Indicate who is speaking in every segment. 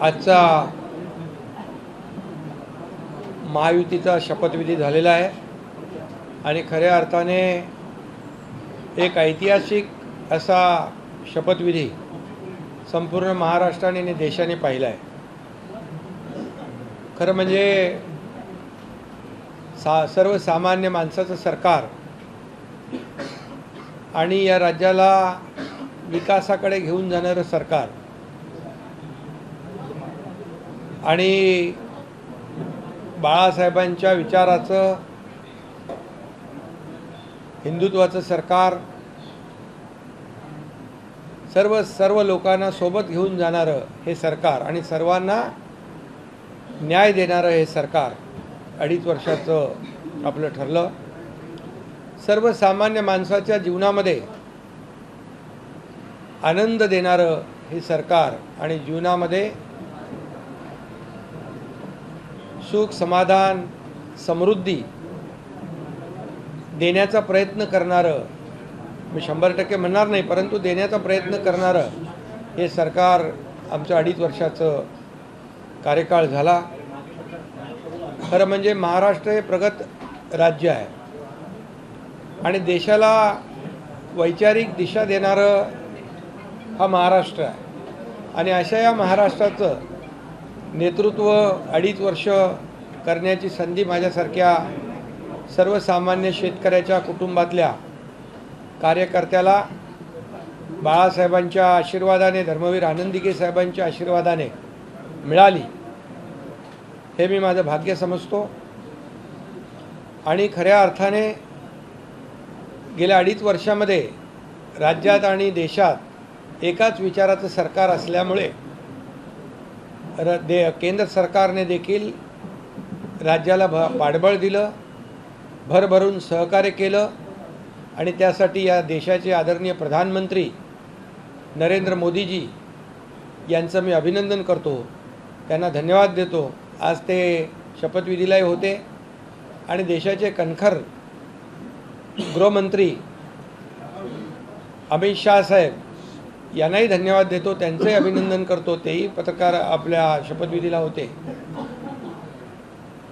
Speaker 1: आजचा महायुतीचा शपथविधी झालेला आहे आणि खऱ्या अर्थाने एक ऐतिहासिक असा शपथविधी संपूर्ण महाराष्ट्राने आणि देशाने पाहिला आहे। खरं म्हणजे सर्वसामान्य माणसाचं सरकार आणि या राज्याला विकासाकडे घेऊन जाणारं सरकार आणि बाळासाहेबांच्या विचाराचं हिंदुत्वाचं सरकार सर्व लोकांना सोबत घेऊन जाणारं हे सरकार आणि सर्वांना न्याय देणारं हे सरकार 2.5 वर्षाचं आपलं ठरलं। सर्वसामान्य माणसाच्या जीवनामध्ये आनंद देणारं हे सरकार आणि जीवनामध्ये सुख समाधान समृद्धी देण्याचा प्रयत्न करणारं, मी 100% म्हणणार नाही परंतु देण्याचा प्रयत्न करणारं हे सरकार आमचं 2.5 वर्षाचं कार्यकाळ झाला। खरं म्हणजे महाराष्ट्र हे प्रगत राज्य आहे आणि देशाला वैचारिक दिशा देणारं हा महाराष्ट्र आहे आणि अशा या महाराष्ट्राचं नेतृत्व 2.5 वर्ष करण्याची संधी माझ्यासारख्या सर्वसामान्य शेतकऱ्याच्या कुटुंबातल्या कार्यकर्त्याला बाळासाहेबांच्या आशीर्वादाने, धर्मवीर आनंदीके साहेबांच्या आशीर्वादाने मिळाली हे मी माझं भाग्य समजतो। आणि खऱ्या अर्थाने गेल्या 2.5 वर्षामध्ये राज्यात आणि देशात एकाच विचाराचं सरकार असल्यामुळे केंद्र सरकारने देखील राज्याला पाठबळ दिलं, भरभरून सहकार्य केलं आणि त्यासाठी या देशाचे आदरणीय प्रधानमंत्री नरेंद्र मोदीजी यांचं मी अभिनंदन करतो, त्यांना धन्यवाद देतो। आज ते शपथविधीलाही होते आणि देशाचे कणखर गृहमंत्री अमित शाह साहेब यांनाही धन्यवाद देतो, त्यांचंही अभिनंदन करतो। तेही पत्रकार आपल्या शपथविधीला होते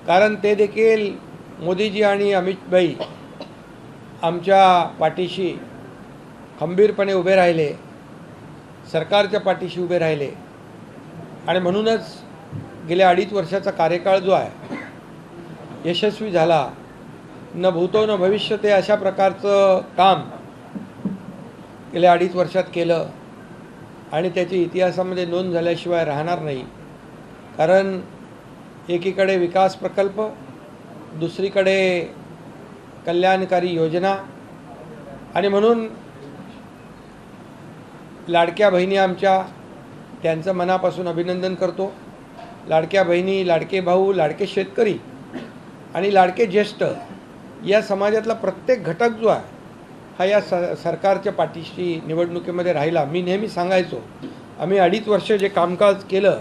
Speaker 1: कारण ते देखील मोदीजी आणि अमित भाई आमच्या पाठीशी खंबीरपणे उभे राहिले, सरकारच्या पाठीशी उभे राहिले आणि म्हणूनच गेल्या 2.5 वर्षाचा कार्यकाळ जो आहे यशस्वी झाला। न भूतो न भविष्य ते अशा प्रकारचं काम गेल्या 2.5 वर्षात केलं आणि त्याची इतिहासामध्ये नोंद झाल्याशिवाय राहणार नाही। कारण एकीकडे विकास प्रकल्प, दुसरीकडे कल्याणकारी योजना आणि म्हणून लाडक्या बहिणी आमच्या त्यांचं मनापासून अभिनंदन करतो। लाडक्या बहिणी, लाडके भाऊ, लाडके शेतकरी आणि लाडके ज्येष्ठ या समाजातला प्रत्येक घटक जो आहे हा या सरकारच्या पाठीशी निवडणुकीमध्ये राहिला। मी नेहमी सांगायचो आम्ही 2.5 वर्ष जे कामकाज केलं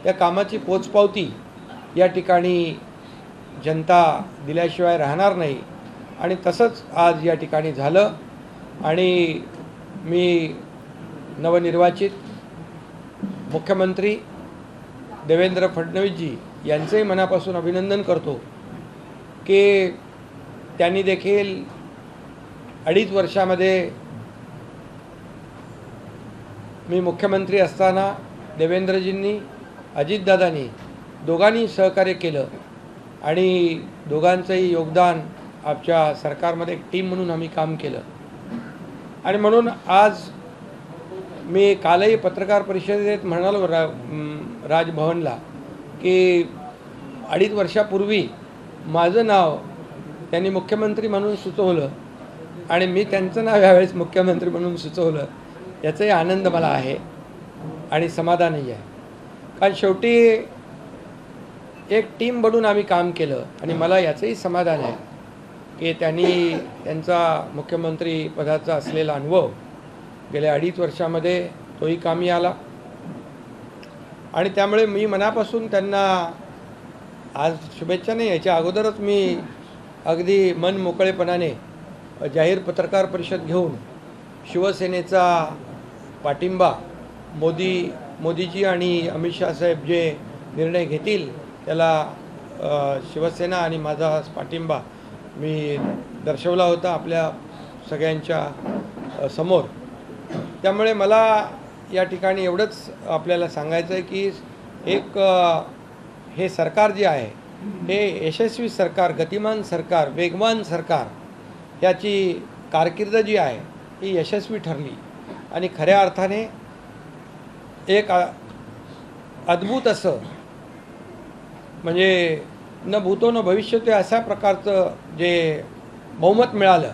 Speaker 1: त्या कामाची पोचपावती या ठिकाणी जनता दिल्याशिवाय राहणार नाही आणि तसंच आज या ठिकाणी झालं। आणि मी नवनिर्वाचित मुख्यमंत्री देवेंद्र फडणवीसजी यांचंही मनापासून अभिनंदन करतो की त्यांनी देखील 2.5 वर्षामध्ये मी मुख्यमंत्री असताना देवेंद्रजींनी, अजितदादांनी दोघांनी सहकार्य केलं आणि दोघांचंही योगदान आमच्या सरकारमध्ये एक टीम म्हणून आम्ही काम केलं। आणि म्हणून आज मी कालही पत्रकार परिषदेत म्हणालो राजभवनला की 2.5 वर्षापूर्वी माझं नाव त्यांनी मुख्यमंत्री म्हणून सुचवलं आणि मी त्यांचं नाव यावेळेस मुख्यमंत्री म्हणून सुचवलं, याचाही आनंद मला आहे आणि समाधानही आहे। कारण शेवटी एक टीम बनून आम्ही काम केलं आणि मला याचंही समाधान आहे की त्यांनी त्यांचा मुख्यमंत्री पदाचा असलेला अनुभव गेल्या 2.5 वर्षामध्ये तोही कामी आला आणि त्यामुळे मी मनापासून त्यांना आज शुभेच्छा नाही, याच्या अगोदरच मी अगदी मन मोकळेपणाने जाहीर पत्रकार परिषद घेऊन शिवसेनेचा पाठिंबा मोदी मोदीजी आणि अमित शाह साहेब जे निर्णय घेतील त्याला शिवसेना आणि माझा पाठिंबा मी दर्शवला होता आपल्या सगळ्यांच्या समोर. त्यामुळे मला या ठिकाणी एवढंच आपल्याला सांगायचं आहे की हे सरकार जे आहे हे यशस्वी सरकार, गतिमान सरकार, वेगवान सरकार, याची कारकीर्द जी आहे ही यशस्वी ठरली आणि खऱ्या अर्थाने एक अद्भुत असं म्हणजे न भूतो न भविष्यतो अशा प्रकारचं जे बहुमत मिळालं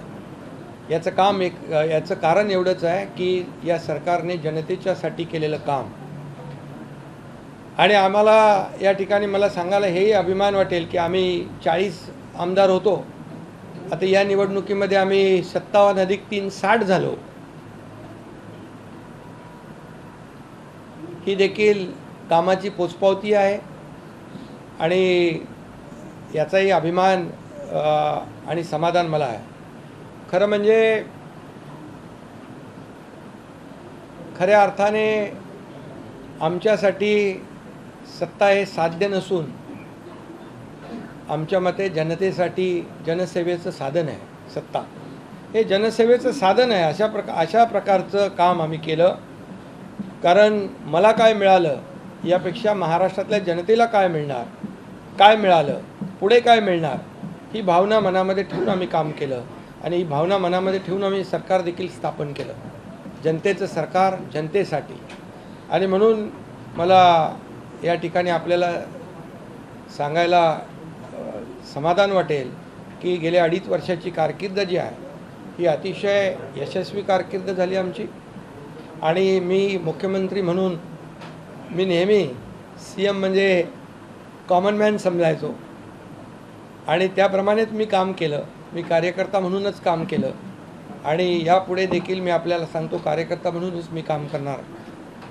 Speaker 1: याचं कारण एवढंच आहे की या सरकारने जनतेच्यासाठी केलेलं काम. आणि आम्हाला या ठिकाणी मला सांगायला हेही अभिमान वाटेल की आम्ही 40 आमदार होतो, आता या निवडणुकीमध्ये आम्ही 57+3 60 झालो. ही देखील कामाची पोचपावती आहे आणि याचाही अभिमान आणि समाधान मला आहे. खरं म्हणजे खऱ्या अर्थाने आमच्यासाठी सत्ता हे साध्य नसून आमच्या मते जनतेसाठी जनसेवेचं साधन आहे. सत्ता हे जनसेवेचं साधन आहे. अशा प्रकारचं काम आम्ही केलं. कारण मला काय मिळालं यापेक्षा महाराष्ट्रातल्या जनतेला काय मिळणार, काय मिळालं, पुढे काय मिळणार, ही भावना मनामध्ये ठेवून आम्ही काम केलं आणि ही भावना मनामध्ये ठेवून आम्ही सरकार देखील स्थापन केलं. जनतेचं सरकार जनतेसाठी. आणि म्हणून मला या ठिकाणी आपल्याला सांगायला समाधान वाटेल की गेल्या 2.5 वर्षाची कारकीर्द जी आहे ही अतिशय यशस्वी कारकीर्द झाली आमची. आणि मी मुख्यमंत्री म्हणून मी नेहमी CM म्हणजे कॉमन मॅन समजायचो आणि त्याप्रमाणेच मी काम केलं. मी कार्यकर्ता म्हणूनच काम केलं आणि यापुढे देखील मी आपल्याला सांगतो कार्यकर्ता म्हणूनच मी काम करणार.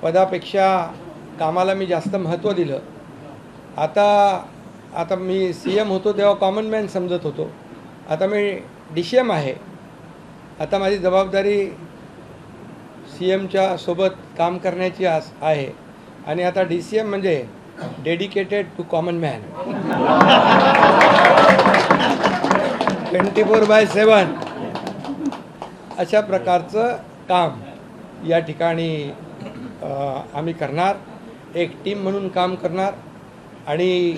Speaker 1: पदापेक्षा कामाला मी जास्त महत्त्व दिलं. आता मी CM होतो तेव्हा कॉमन मॅन समजत होतो, आता मी DCM आहे. आता माझी जबाबदारी CMच्या सोबत काम करण्याची आहे आणि आता DCM म्हणजे डेडिकेटेड टू कॉमन मॅन. 24/7 अशा प्रकारचं काम या ठिकाणी आम्ही करणार. एक टीम म्हणून काम करणार. आणि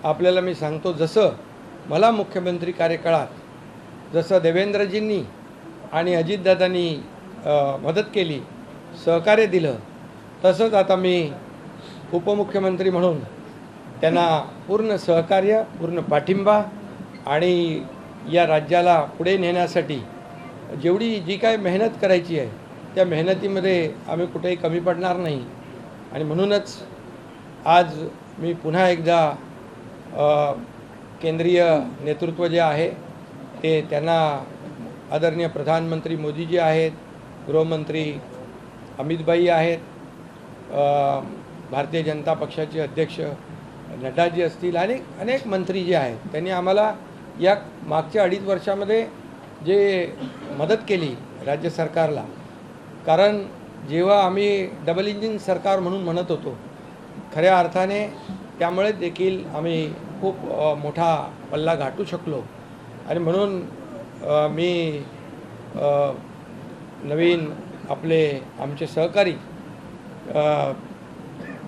Speaker 1: आपल्याला मी सांगतो जसं मला मुख्यमंत्री कार्यकाळात जसं देवेंद्रजींनी आणि अजितदादांनी मदत केली, सहकार्य दिलं, तसंच आता मी उपमुख्यमंत्री म्हणून त्यांना पूर्ण सहकार्य, पूर्ण पाठिंबा आणि या राज्याला पुढे नेण्यासाठी जी काय मेहनत करायची आहे त्या मेहनतीमध्ये आम्ही कुठेही कमी पडणार नाही. आणि म्हणूनच आज मी पुन्हा एकदा केंद्रीय नेतृत्व जे आहे ते त्यांना आदरणीय प्रधानमंत्री मोदीजी आहेत, गृहमंत्री अमितभाई आहेत, भारतीय जनता पक्षाचे अध्यक्ष नड्डाजी असतील आणि अनेक मंत्री जे आहेत त्यांनी आम्हाला या मागच्या 2.5 वर्षामध्ये जे मदत केली राज्य सरकारला. कारण जेव्हा आम्ही डबल इंजिन सरकार म्हणून म्हणत होतो खऱ्या अर्थाने त्यामुळे देखील आम्ही खूप मोठा पल्ला गाठू शकलो. आणि म्हणून मी नवीन आमचे सहकारी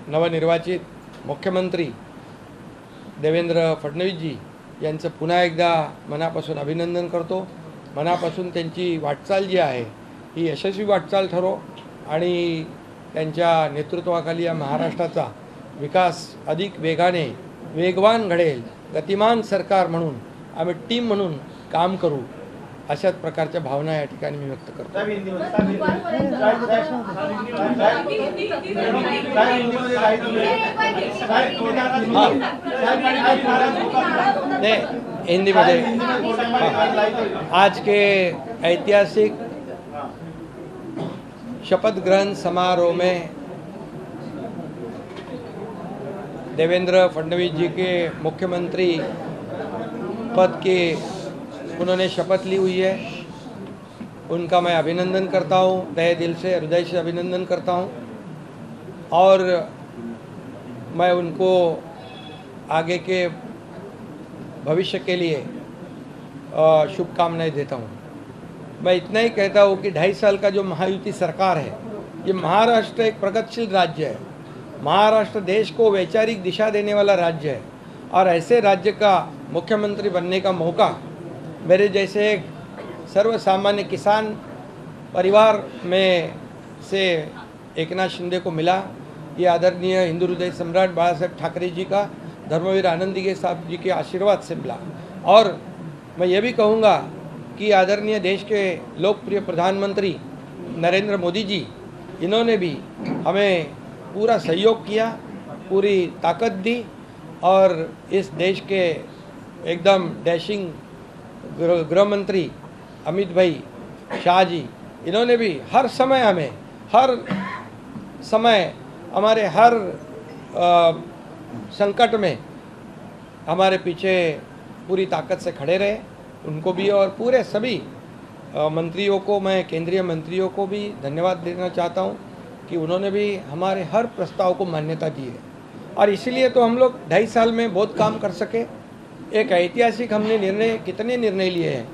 Speaker 1: नवनिर्वाचित मुख्यमंत्री देवेंद्र फडणवीसजी यांचं पुन्हा एकदा मनापासून अभिनंदन करतो. मनापासून त्यांची वाटचाल जी आहे ही यशस्वी वाटचाल ठरो आणि त्यांच्या नेतृत्वाखाली या महाराष्ट्राचा विकास अधिक वेगवान घडेल. गतिमान सरकार म्हणून आम्ही टीम म्हणून काम करू अशाच प्रकारच्या भावना या ठिकाणी मी व्यक्त करतो. हिंदी में आज के ऐतिहासिक शपथ ग्रहण समारोह में देवेंद्र फडणवीस जी के मुख्यमंत्री पद की उन्होंने शपथ ली हुई है, उनका मैं अभिनंदन करता हूँ, तहे दिल से हृदय से अभिनंदन करता हूँ. और मैं उनको आगे के भविष्य के लिए शुभकामनाएं देता हूँ। मैं इतना ही कहता हूँ कि 2.5 साल का जो महायुति सरकार है, ये महाराष्ट्र एक प्रगतिशील राज्य है। महाराष्ट्र देश को वैचारिक दिशा देने वाला राज्य है और ऐसे राज्य का मुख्यमंत्री बनने का मौका मेरे जैसे एक सर्वसामान्य किसान परिवार में से एकनाथ शिंदे को मिला। ये आदरणीय हिंदू हृदय सम्राट बाला साहेब ठाकरे जी का, धर्मवीर आनंदी साहब जी के आशीर्वाद से मिला। और मैं ये भी कहूँगा कि आदरणीय देश के लोकप्रिय प्रधानमंत्री नरेंद्र मोदी जी, इन्होंने भी हमें पूरा सहयोग किया, पूरी ताकत दी और इस देश के एकदम डैशिंग गृह मंत्री अमित भाई शाह जी, इन्होंने भी हर समय हमारे हर संकट में हमारे पीछे पूरी ताकत से खड़े रहे। उनको भी और पूरे सभी मंत्रियों को, मैं केंद्रीय मंत्रियों को भी धन्यवाद देना चाहता हूं कि उन्होंने भी हमारे हर प्रस्ताव को मान्यता दी है और इसीलिए तो हम लोग 2.5 साल में बहुत काम कर सके। एक ऐतिहासिक हमने कितने निर्णय लिए हैं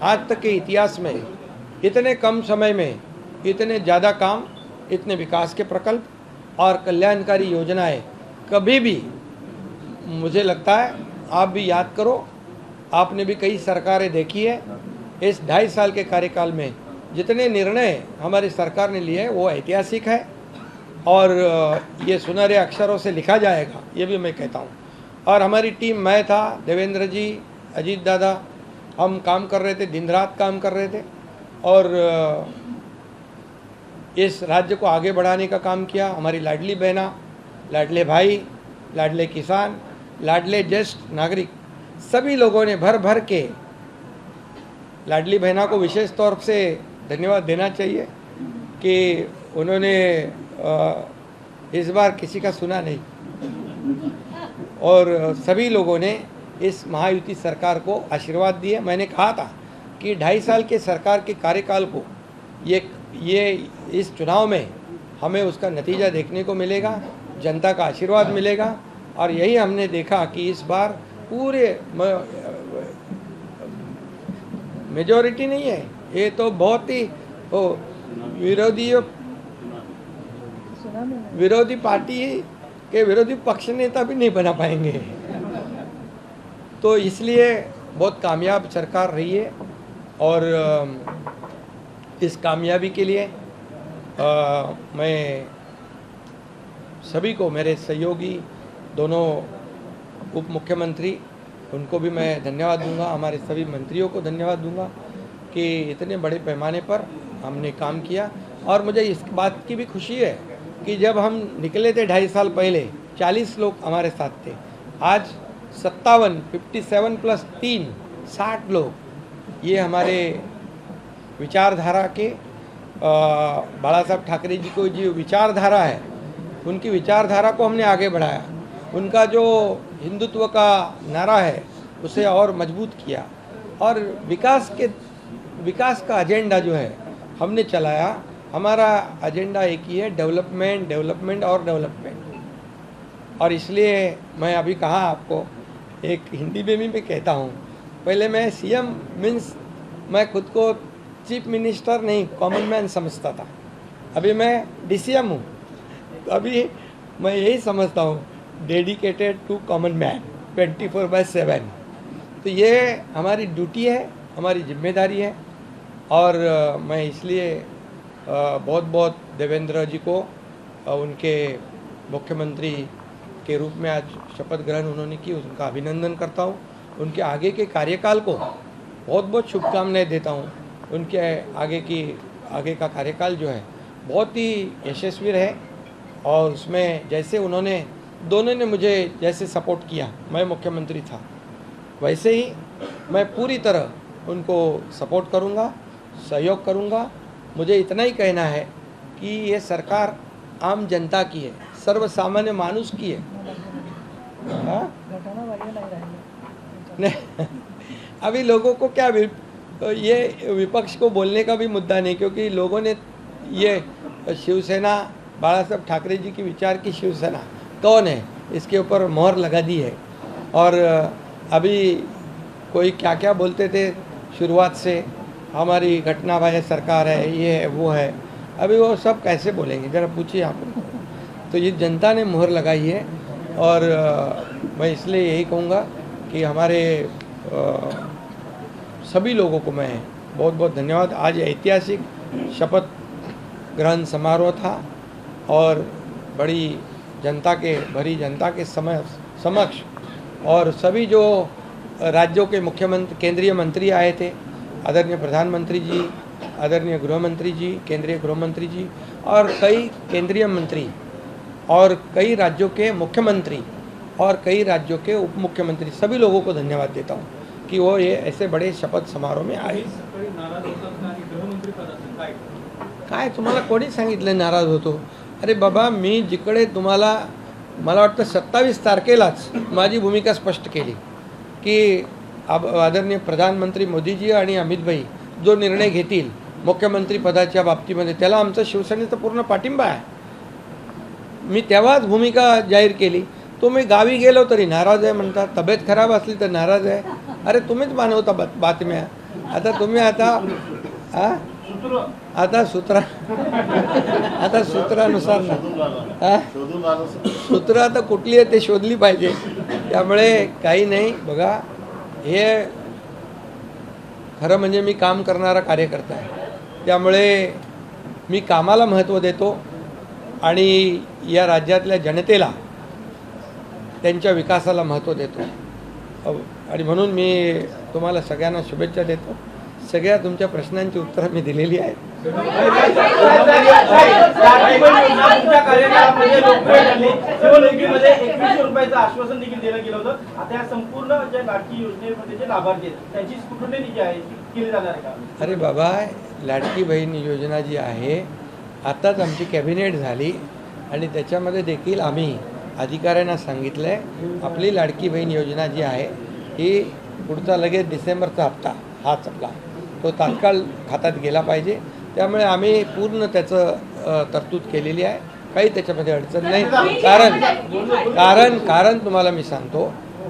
Speaker 1: आज तक के इतिहास में। इतने कम समय में इतने ज़्यादा काम, इतने विकास के प्रकल्प और कल्याणकारी योजनाएं कभी भी, मुझे लगता है आप भी याद करो, आपने भी कई सरकारें देखी है। इस 2.5 साल के कार्यकाल में जितने निर्णय हमारी सरकार ने लिए वो ऐतिहासिक है और ये सुनहरे अक्षरों से लिखा जाएगा, ये भी मैं कहता हूँ। और हमारी टीम, मैं था, देवेंद्र जी, अजीत दादा, हम काम कर रहे थे, दिन रात काम कर रहे थे और इस राज्य को आगे बढ़ाने का काम किया। हमारी लाडली बहना, लाडले भाई, लाडले किसान, लाडले ज्येष्ठ नागरिक, सभी लोगों ने भर भर के, लाडली बहना को विशेष तौर से धन्यवाद देना चाहिए कि उन्होंने इस बार किसी का सुना नहीं और सभी लोगों ने इस महायुति सरकार को आशीर्वाद दिए। मैंने कहा था कि 2.5 साल के सरकार के कार्यकाल को ये इस चुनाव में हमें उसका नतीजा देखने को मिलेगा, जनता का आशीर्वाद मिलेगा और यही हमने देखा कि इस बार पूरे मेजॉरिटी नहीं है, ये तो बहुत ही विरोधी पार्टी के विरोधी पक्ष नेता भी नहीं बना पाएंगे। तो इसलिए बहुत कामयाब सरकार रही है और इस कामयाबी के लिए मैं सभी को, मेरे सहयोगी दोनों उप मुख्यमंत्री, उनको भी मैं धन्यवाद दूंगा, हमारे सभी मंत्रियों को धन्यवाद दूंगा कि इतने बड़े पैमाने पर हमने काम किया। और मुझे इस बात की भी खुशी है कि जब हम निकले थे 2.5 साल पहले 40 लोग हमारे साथ थे, आज 57 प्लस 3 60 लोग। ये हमारे विचारधारा के बाला साहब ठाकरे जी को जो विचारधारा है, उनकी विचारधारा को हमने आगे बढ़ाया। उनका जो हिंदुत्व का नारा है उसे और मजबूत किया और विकास का एजेंडा जो है हमने चलाया। हमारा एजेंडा एक ही है, डेवलपमेंट, डेवलपमेंट और डेवलपमेंट। और इसलिए मैं अभी कहा आपको, एक हिंदी में भी मैं कहता हूँ, पहले मैं सीएम मीन्स मैं खुद को चीफ मिनिस्टर नहीं, कॉमन मैन समझता था। अभी मैं डीसीएम हूँ, अभी मैं यही समझता हूँ, डेडिकेटेड टू कॉमन मैन 24/7। तो ये हमारी ड्यूटी है, हमारी जिम्मेदारी है और मैं इसलिए बहुत बहुत देवेंद्र जी को उनके मुख्यमंत्री के रूप में आज शपथ ग्रहण उन्होंने की, उनका अभिनंदन करता हूँ। उनके आगे के कार्यकाल को बहुत बहुत शुभकामनाएं देता हूँ। उनके आगे का कार्यकाल जो है बहुत ही यशस्वी रहे और उसमें जैसे उन्होंने दोनों ने मुझे जैसे सपोर्ट किया, मैं मुख्यमंत्री था, वैसे ही मैं पूरी तरह उनको सपोर्ट करूँगा, सहयोग करूँगा। मुझे इतना ही कहना है कि ये सरकार आम जनता की है, सर्वसामान्य मानुष की है। नहीं, अभी लोगों को क्या, ये विपक्ष को बोलने का भी मुद्दा नहीं, क्योंकि लोगों ने ये शिवसेना बाला साहब ठाकरे जी की विचार की शिवसेना कौन है, इसके ऊपर मोहर लगा दी है। और अभी कोई क्या क्या बोलते थे शुरुआत से, हमारी घटना वाले सरकार है, ये है वो है, अभी वो सब कैसे बोलेंगे, ज़रा पूछिए आप उनको। तो ये जनता ने मोहर लगाई है। और मैं इसलिए यही कहूँगा कि हमारे सभी लोगों को मैं बहुत बहुत धन्यवाद। आज ऐतिहासिक शपथ ग्रहण समारोह था और बड़ी जनता के भरी जनता के समक्ष और सभी जो राज्यों के मुख्यमंत्री केंद्रीय मंत्री आए थे, आदरणीय प्रधानमंत्री जी, आदरणीय गृह मंत्री जी, केंद्रीय गृह मंत्री जी और कई केंद्रीय मंत्री और कई राज्यों के मुख्यमंत्री और कई राज्यों के उप मुख्यमंत्री, सभी लोगों को धन्यवाद देता हूँ की वो ये ऐसे बड़े शपथ समारोह में आए। काय तुम्हाला कोणी सांगितलं नाराज होतो? अरे बाबा, मी जिकडे तुम्हाला मला वाटतं 27 तारखेलाच माझी भूमिका स्पष्ट केली की आदरणीय प्रधानमंत्री मोदीजी आणि अमितभाई जो निर्णय घेतील मुख्यमंत्री पदाच्या बाबतीमध्ये त्याला आमचा शिवसेनेचा पूर्ण पाठिंबा आहे। मी तेव्हाच भूमिका जाहीर केली। तुम्ही गावी गेलो तरी नाराज आहे म्हणता, तब्येत खराब असली तर नाराज आहे। अरे तुम्हीच मानवता बातम्या, आता तुम्ही आता सूत्रानुसार सूत्र आता कुठली आहे ते शोधली पाहिजे। त्यामुळे काही नाही, बघा हे खरं म्हणजे मी काम करणारा कार्यकर्ता आहे, त्यामुळे मी कामाला महत्त्व देतो आणि या राज्यातल्या जनतेला त्यांच्या विकासाला महत्त्व देतो आणि म्हणून मी तुम्हाला सगळ्यांना शुभेच्छा देतो। सगळ्या तुमच्या प्रश्नांची उत्तरं मी दिलेली आहेत।
Speaker 2: आश्वासन देखील देण्यात गेलं होतं। आता या संपूर्ण ज्या लाडकी योजनेमध्ये जे लाभार्थी आहेत त्यांची स्क्रुटनी जी आहे केली जाणार आहे का?
Speaker 1: अरे बाबा, लाडकी बहीण योजना जी आहे आताच आमची कॅबिनेट झाली आणि त्याच्यामध्ये देखील आम्ही अधिकाऱ्यांना सांगितलं आहे आपली लाडकी बहीण योजना जी आहे ही पुढचा लगेच डिसेंबरचा हप्ता हाच आपला तो तात्काळ खात्यात गेला पाहिजे। त्यामुळे आम्ही पूर्ण त्याचं तरतूद केलेली आहे, काही त्याच्यामध्ये अडचण नाही। कारण तुम्हाला मी सांगतो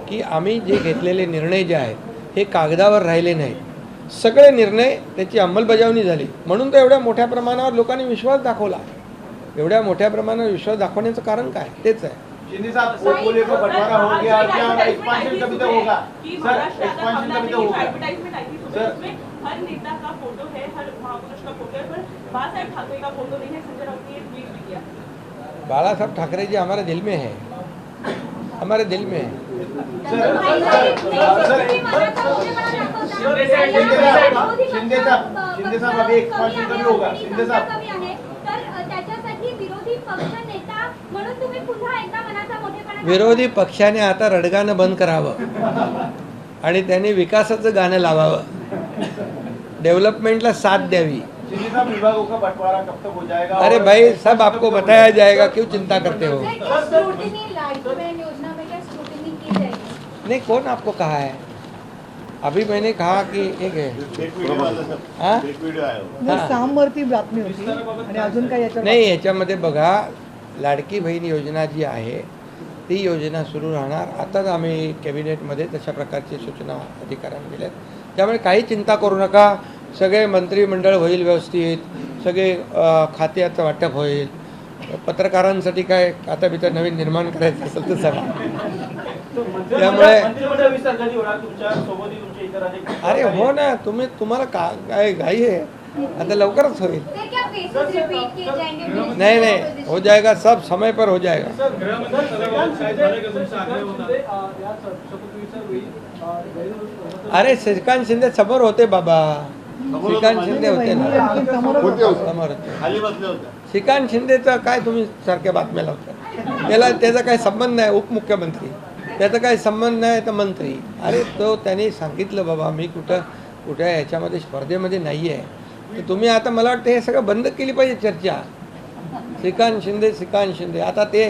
Speaker 1: की आम्ही जे घेतलेले निर्णय जे आहेत हे कागदावर राहिले नाहीत, सगळे निर्णय त्याची अंमलबजावणी झाली, म्हणून तर एवढ्या मोठ्या प्रमाणावर लोकांनी विश्वास दाखवला। एवढ्या मोठ्या प्रमाणावर विश्वास दाखवण्याचं कारण काय, तेच आहे।
Speaker 2: शिंदे साहब, पोलियो का बंटवारा हो गया, क्या एक्सपेंशन कभी तक होगा? सर, एक्सपेंशन कभी तक होगा?
Speaker 3: सर, हर नेता का फोटो है, हर महापुरुष का फोटो है, पर बाला साहब ठाकरे का फोटो नहीं है। संजय राउत ने ट्वीट भी किया।
Speaker 1: बाला साहब ठाकरे जी हमारे दिल में है, हमारे दिल में है।
Speaker 2: शिंदे साहब अभी एक्सपेंशन कभी होगा? शिंदे साहब
Speaker 1: विरोधी पक्षाने आता रडगाणं बंद करावं आणि त्यांनी विकासाचं गाणं लावावं, डेवलपमेंटला साथ द्यावी।
Speaker 2: शिंदे साहब, विभागों का बंटवारा कब तक हो जाएगा?
Speaker 1: अरे भाई, सब आपको बताया जाएगा, क्यों चिंता करते हो? नहीं, कौन आपको कहा है? अभी मैंने कहा कि एक है
Speaker 4: सामवरती बातमी होती आणि अजून काय याच्यावर
Speaker 1: नाही, याच्यामध्ये बघा लाडकी बहीण योजना जी आहे ती योजना सुरू राहणार। आताच आम्ही कॅबिनेटमध्ये तशा प्रकारची सूचना अधिकाऱ्यांना दिल्यात, त्यामुळे काही चिंता करू नका। सगळे मंत्रिमंडळ होईल व्यवस्थित, सगळे खात्याचं वाटप होईल। पत्रकारांसाठी काय आता भीतर नवीन निर्माण करायचं असेल तर सांगा। त्यामुळे अरे हो ना, तुम्हाला काय घाई आहे, आता लवकरच होईल। नहीं, हो जाएगा, सब समय पर हो जाएगा। अरे श्रीकांत शिंदे समोर होते बाबा, श्रीकांत शिंदे होते ना समोर होते। श्रीकांत शिंदेचं काय तुम्ही सारख्या बातम्या लावता, त्याचा काय संबंध नाही। उपमुख्यमंत्री त्याचा काय संबंध नाही, तर मंत्री। अरे तो त्यांनी सांगितलं बाबा मी कुठं याच्यामध्ये स्पर्धेमध्ये नाही आहे, तर तुम्ही आता मला वाटतं हे सगळं बंद केली पाहिजे चर्चा। श्रीकांत शिंदे आता ते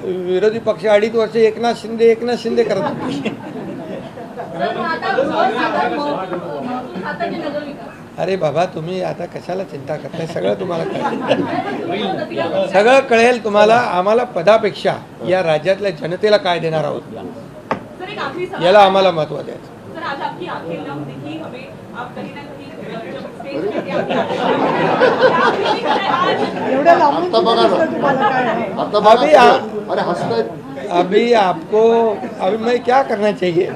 Speaker 1: विरोधी पक्ष 2.5 वर्ष एकनाथ शिंदे करत होते। अरे बाबा तुम्ही आता कशाला चिंता करताय, सगळं तुम्हाला कळेल, सगळं कळेल तुम्हाला. आम्हाला पदापेक्षा या राज्यातल्या जनतेला काय देणार आहोत
Speaker 3: सर एक आखिरी सवाल
Speaker 1: याला आम्हाला महत्त्व द्यायचं.
Speaker 3: सर आज आपकी आंखें नम दिखी हमें, आप कहीं ना कहीं जब स्टेज पे थे आपकी आंखें क्या फीलिंग है आज?
Speaker 4: एवढ्या लांबून
Speaker 5: आता बघा ना.
Speaker 4: दिसतं तुम्हाला काय आहे?
Speaker 5: आता बघा
Speaker 1: अभी
Speaker 5: ते- अरे हसतायत.
Speaker 1: अभी आपको अभी मैं क्या करना चाहिए